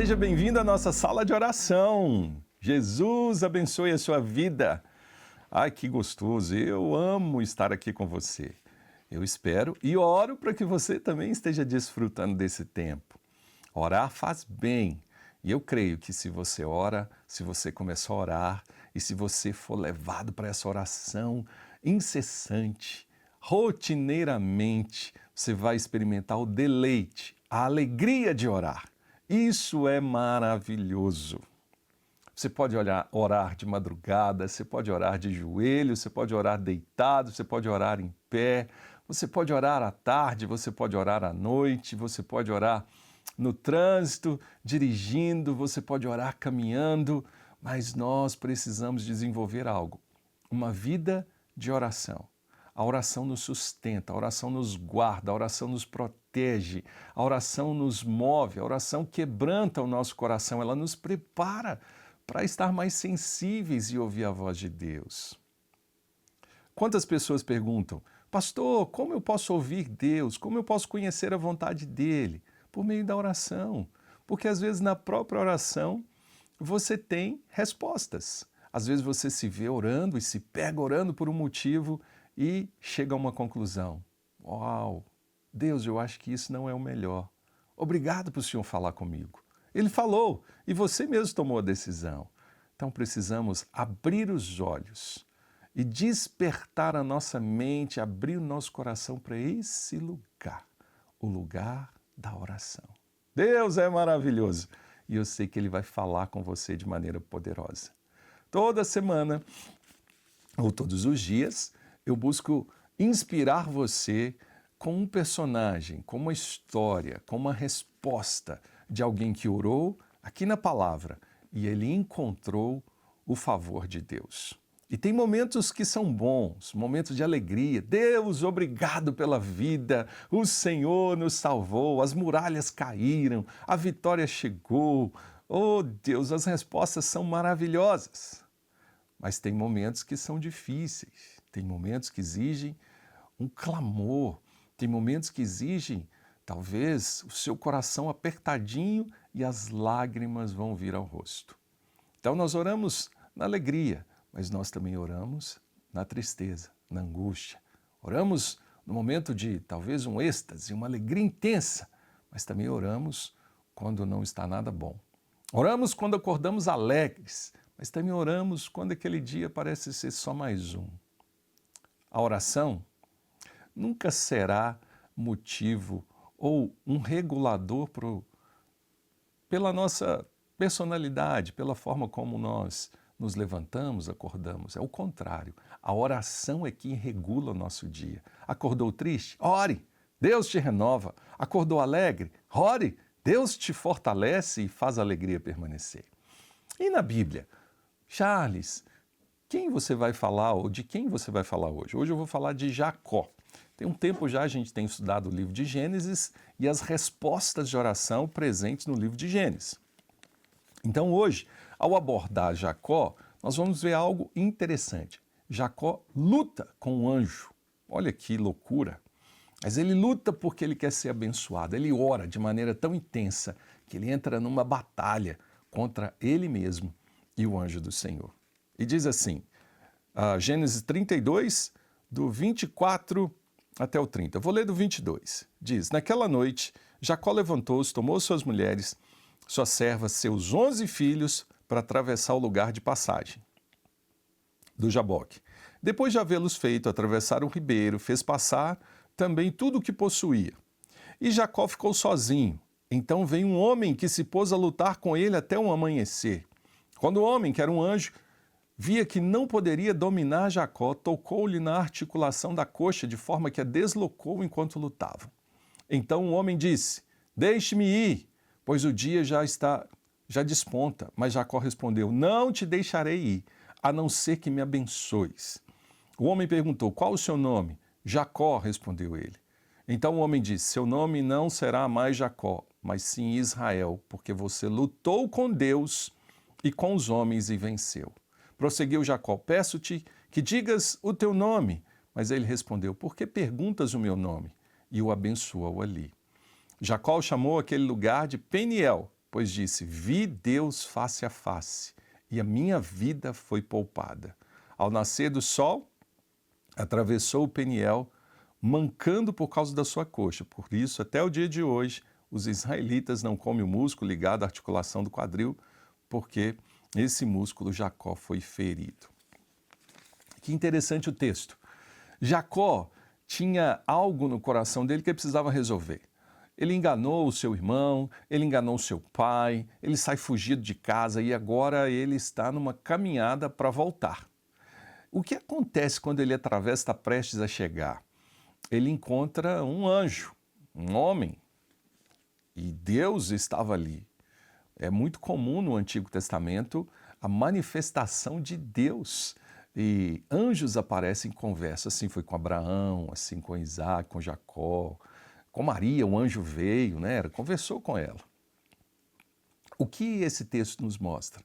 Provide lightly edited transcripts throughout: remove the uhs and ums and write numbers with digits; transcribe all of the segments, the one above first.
seja bem-vindo à nossa sala de oração. Jesus abençoe a sua vida. Ai, que gostoso, eu amo estar aqui com você. Eu espero e oro para que você também esteja desfrutando desse tempo. Orar faz bem. E eu creio que se você ora, se você começar a orar e se você for levado para essa oração incessante, rotineiramente, você vai experimentar o deleite, a alegria de orar. Isso é maravilhoso. Você pode orar de madrugada, você pode orar de joelhos, você pode orar deitado, você pode orar em pé, você pode orar à tarde, você pode orar à noite, você pode orar no trânsito, dirigindo, você pode orar caminhando, mas nós precisamos desenvolver algo, uma vida de oração. A oração nos sustenta, a oração nos guarda, a oração nos protege, a oração nos move, a oração quebranta o nosso coração, ela nos prepara para estar mais sensíveis e ouvir a voz de Deus. Quantas pessoas perguntam, pastor, como eu posso ouvir Deus? Como eu posso conhecer a vontade dEle? Por meio da oração. Porque às vezes na própria oração você tem respostas. Às vezes você se vê orando e se pega orando por um motivo e chega a uma conclusão. Uau, Deus, eu acho que isso não é o melhor. Obrigado por o Senhor falar comigo. Ele falou e você mesmo tomou a decisão. Então precisamos abrir os olhos e despertar a nossa mente, abrir o nosso coração para esse lugar, o lugar da oração. Deus é maravilhoso e eu sei que Ele vai falar com você de maneira poderosa. Toda semana ou todos os dias eu busco inspirar você com um personagem, com uma história, com uma resposta de alguém que orou aqui na palavra e ele encontrou o favor de Deus. E tem momentos que são bons, momentos de alegria. Deus, obrigado pela vida, o Senhor nos salvou, as muralhas caíram, a vitória chegou. Oh Deus, as respostas são maravilhosas. Mas tem momentos que são difíceis, tem momentos que exigem um clamor, tem momentos que exigem, talvez, o seu coração apertadinho e as lágrimas vão vir ao rosto. Então nós oramos na alegria, mas nós também oramos na tristeza, na angústia. Oramos no momento de talvez um êxtase, uma alegria intensa, mas também oramos quando não está nada bom. Oramos quando acordamos alegres, mas também oramos quando aquele dia parece ser só mais um. A oração nunca será motivo ou um regulador pela nossa personalidade, pela forma como nós nos levantamos, acordamos. É o contrário. A oração é quem regula o nosso dia. Acordou triste? Ore, Deus te renova. Acordou alegre? Ore, Deus te fortalece e faz a alegria permanecer. E na Bíblia? Charles, quem você vai falar ou de quem você vai falar hoje? Hoje eu vou falar de Jacó. Tem um tempo já a gente tem estudado o livro de Gênesis e as respostas de oração presentes no livro de Gênesis. Então hoje, ao abordar Jacó, nós vamos ver algo interessante. Jacó luta com o anjo. Olha que loucura! Mas ele luta porque ele quer ser abençoado. Ele ora de maneira tão intensa que ele entra numa batalha contra ele mesmo e o anjo do Senhor. E diz assim, Gênesis 32, do 24 até o 30. Eu vou ler do 22. Diz, naquela noite, Jacó levantou-se, tomou suas mulheres, suas servas, seus 11 filhos, para atravessar o lugar de passagem do Jaboque. Depois de havê-los feito atravessar o ribeiro, fez passar também tudo o que possuía. E Jacó ficou sozinho. Então veio um homem que se pôs a lutar com ele até o amanhecer. Quando o homem, que era um anjo, via que não poderia dominar Jacó, tocou-lhe na articulação da coxa, de forma que a deslocou enquanto lutavam. Então o homem disse, deixe-me ir, pois o dia já desponta. Mas Jacó respondeu, não te deixarei ir, a não ser que me abençoes. O homem perguntou, qual o seu nome? Jacó, respondeu ele. Então o homem disse, seu nome não será mais Jacó, mas sim Israel, porque você lutou com Deus e com os homens e venceu. Prosseguiu Jacó, peço-te que digas o teu nome. Mas ele respondeu, por que perguntas o meu nome? E o abençoou ali. Jacó chamou aquele lugar de Peniel, pois disse: vi Deus face a face, e a minha vida foi poupada. Ao nascer do sol, atravessou o Peniel, mancando por causa da sua coxa. Por isso, até o dia de hoje, os israelitas não comem o músculo ligado à articulação do quadril, porque esse músculo Jacó foi ferido. Que interessante o texto. Jacó tinha algo no coração dele que ele precisava resolver. Ele enganou o seu irmão, ele enganou o seu pai, ele sai fugido de casa e agora ele está numa caminhada para voltar. O que acontece quando ele atravessa, está prestes a chegar? Ele encontra um anjo, um homem, e Deus estava ali. É muito comum no Antigo Testamento a manifestação de Deus. E anjos aparecem em conversa, assim foi com Abraão, assim com Isaac, com Jacó, com Maria, um anjo veio, né? Conversou com ela. O que esse texto nos mostra?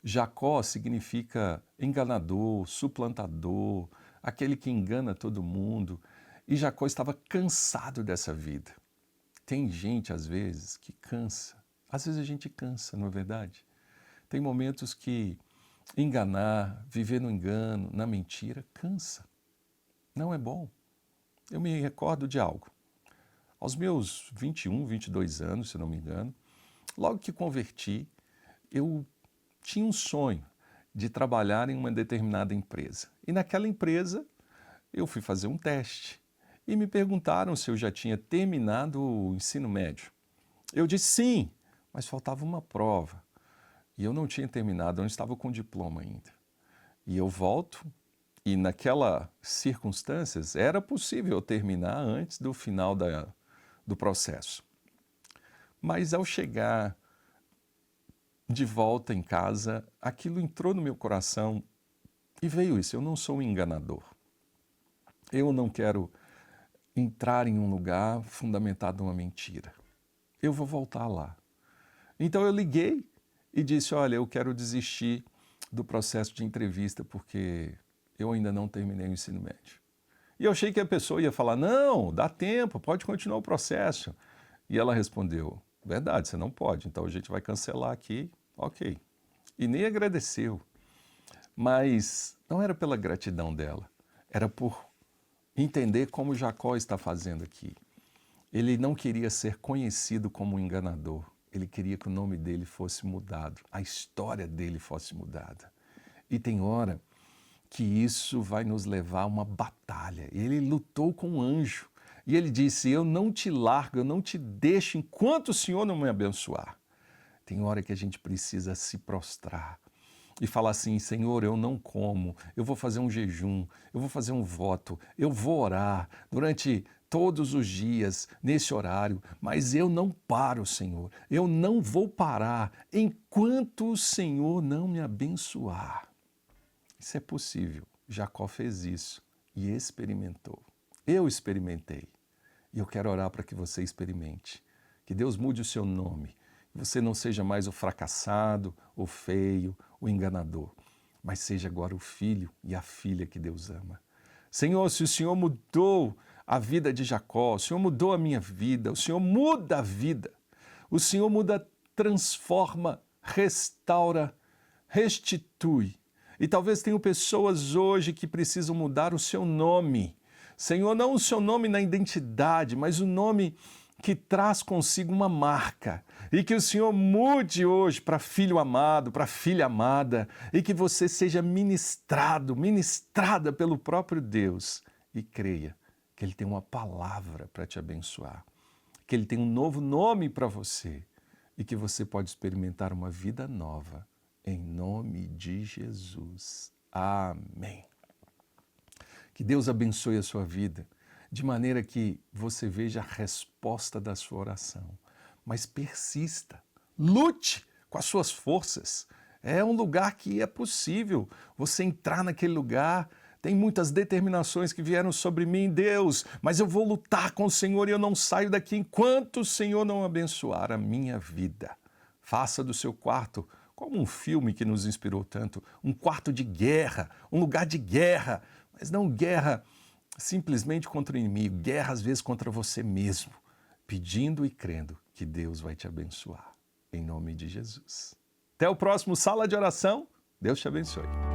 Jacó significa enganador, suplantador, aquele que engana todo mundo. E Jacó estava cansado dessa vida. Tem gente, às vezes, que cansa. Às vezes a gente cansa, não é verdade? Tem momentos que enganar, viver no engano, na mentira, cansa. Não é bom. Eu me recordo de algo. Aos meus 21, 22 anos, se não me engano, logo que converti, eu tinha um sonho de trabalhar em uma determinada empresa. E naquela empresa, eu fui fazer um teste e me perguntaram se eu já tinha terminado o ensino médio. Eu disse sim, mas faltava uma prova. E eu não tinha terminado, eu não estava com diploma ainda. E eu volto, e naquelas circunstâncias era possível eu terminar antes do final do processo. Mas ao chegar de volta em casa, aquilo entrou no meu coração e veio isso: eu não sou um enganador. Eu não quero entrar em um lugar fundamentado numa mentira. Eu vou voltar lá. Então eu liguei e disse: olha, eu quero desistir do processo de entrevista porque eu ainda não terminei o ensino médio. E eu achei que a pessoa ia falar: não, dá tempo, pode continuar o processo. E ela respondeu: verdade, você não pode, então a gente vai cancelar aqui, ok. E nem agradeceu. Mas não era pela gratidão dela, era por entender como Jacó está fazendo aqui. Ele não queria ser conhecido como um enganador, ele queria que o nome dele fosse mudado, a história dele fosse mudada. E tem hora que isso vai nos levar a uma batalha. Ele lutou com um anjo e ele disse: eu não te largo, eu não te deixo enquanto o Senhor não me abençoar. Tem hora que a gente precisa se prostrar e falar assim: Senhor, eu não como, eu vou fazer um jejum, eu vou fazer um voto, eu vou orar durante todos os dias nesse horário, mas eu não paro, Senhor, eu não vou parar enquanto o Senhor não me abençoar. Isso é possível. Jacó fez isso e experimentou. Eu experimentei. E eu quero orar para que você experimente. Que Deus mude o seu nome. Que você não seja mais o fracassado, o feio, o enganador, mas seja agora o filho e a filha que Deus ama. Senhor, se o Senhor mudou a vida de Jacó, o Senhor mudou a minha vida, o Senhor muda a vida, o Senhor muda, transforma, restaura, restitui. E talvez tenham pessoas hoje que precisam mudar o seu nome. Senhor, não o seu nome na identidade, mas o nome que traz consigo uma marca. E que o Senhor mude hoje para filho amado, para filha amada, e que você seja ministrado, ministrada pelo próprio Deus. E creia que Ele tem uma palavra para te abençoar, que Ele tem um novo nome para você e que você pode experimentar uma vida nova. Em nome de Jesus. Amém. Que Deus abençoe a sua vida, de maneira que você veja a resposta da sua oração. Mas persista, lute com as suas forças. É um lugar que é possível você entrar naquele lugar. Tem muitas determinações que vieram sobre mim, Deus, mas eu vou lutar com o Senhor e eu não saio daqui enquanto o Senhor não abençoar a minha vida. Faça do seu quarto como um filme que nos inspirou tanto, um quarto de guerra, um lugar de guerra, mas não guerra simplesmente contra o inimigo, guerra às vezes contra você mesmo, pedindo e crendo que Deus vai te abençoar. em nome de Jesus. Até o próximo Sala de Oração. Deus te abençoe.